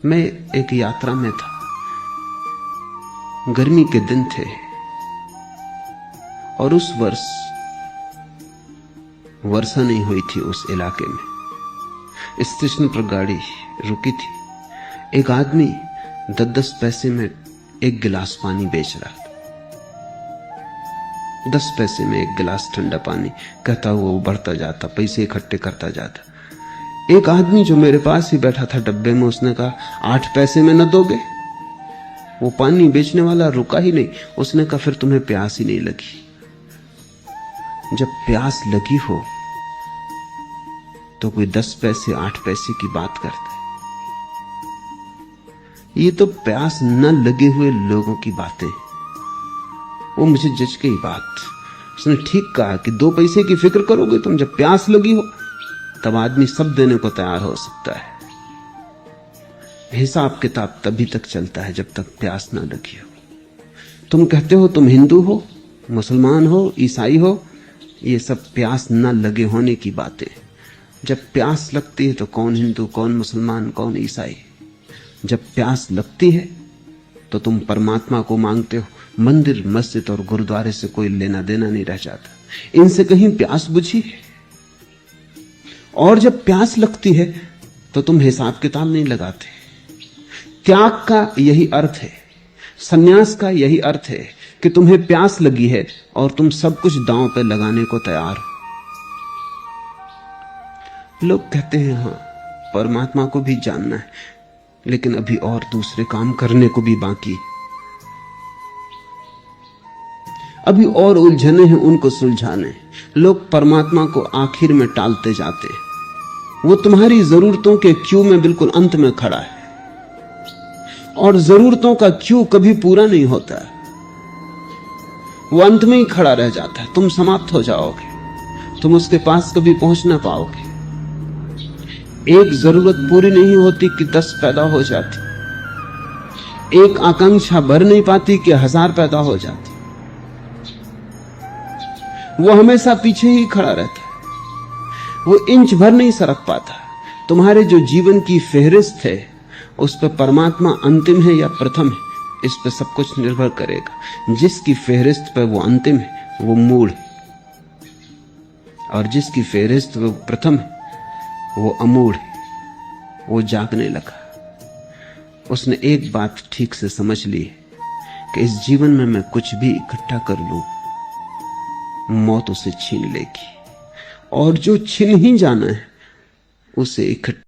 मैं एक यात्रा में था, गर्मी के दिन थे और उस वर्ष वर्षा नहीं हुई थी उस इलाके में। स्टेशन पर गाड़ी रुकी थी। एक आदमी 10-10 पैसे में एक गिलास पानी बेच रहा था। 10 पैसे में एक गिलास ठंडा पानी, कहता हुआ वो बढ़ता जाता, पैसे इकट्ठे करता जाता। एक आदमी जो मेरे पास ही बैठा था डब्बे में, उसने कहा 8 पैसे में न दोगे? वो पानी बेचने वाला रुका ही नहीं। उसने कहा फिर तुम्हें प्यास ही नहीं लगी। जब प्यास लगी हो तो कोई 10 पैसे 8 पैसे की बात करता है। ये तो प्यास न लगे हुए लोगों की बातें। वो मुझे जज गई बात। उसने ठीक कहा कि 2 पैसे की फिक्र करोगे तुम, जब प्यास लगी हो तब आदमी सब देने को तैयार हो सकता है। हिसाब किताब तभी तक चलता है जब तक प्यास ना लगी हो। तुम कहते हो तुम हिंदू हो, मुसलमान हो, ईसाई हो, ये सब प्यास ना लगे होने की बातें। जब प्यास लगती है तो कौन हिंदू, कौन मुसलमान, कौन ईसाई। जब प्यास लगती है तो तुम परमात्मा को मांगते हो। मंदिर, मस्जिद और गुरुद्वारे से कोई लेना देना नहीं रह जाता। इनसे कहीं प्यास बुझी है? और जब प्यास लगती है तो तुम हिसाब किताब नहीं लगाते। त्याग का यही अर्थ है, संन्यास का यही अर्थ है कि तुम्हें प्यास लगी है और तुम सब कुछ दांव पे लगाने को तैयार हो। लोग कहते हैं हां, परमात्मा को भी जानना है, लेकिन अभी और दूसरे काम करने को भी बाकी। अभी और उलझने हैं, उनको सुलझाने। लोग परमात्मा को आखिर में टालते जाते हैं। वो तुम्हारी जरूरतों के क्यू में बिल्कुल अंत में खड़ा है, और जरूरतों का क्यू कभी पूरा नहीं होता। वो अंत में ही खड़ा रह जाता है। तुम समाप्त हो जाओगे, तुम उसके पास कभी पहुंच ना पाओगे। एक जरूरत पूरी नहीं होती कि 10 पैदा हो जाती। एक आकांक्षा भर नहीं पाती कि 1000 पैदा हो जाती। वो हमेशा पीछे ही खड़ा रहता है, वो इंच भर नहीं सरक पाता। तुम्हारे जो जीवन की फेहरिस्त है उस पर परमात्मा अंतिम है या प्रथम है, इस पर सब कुछ निर्भर करेगा। जिसकी फेहरिस्त पर वो अंतिम है वो मूढ़ है, और जिसकी फेहरिस्त वो प्रथम है वो अमूढ़ है। वो जागने लगा। उसने एक बात ठीक से समझ ली कि इस जीवन में मैं कुछ भी इकट्ठा कर लूं, मौत उसे छीन लेगी, और जो छीन ही जाना है उसे इकट्ठा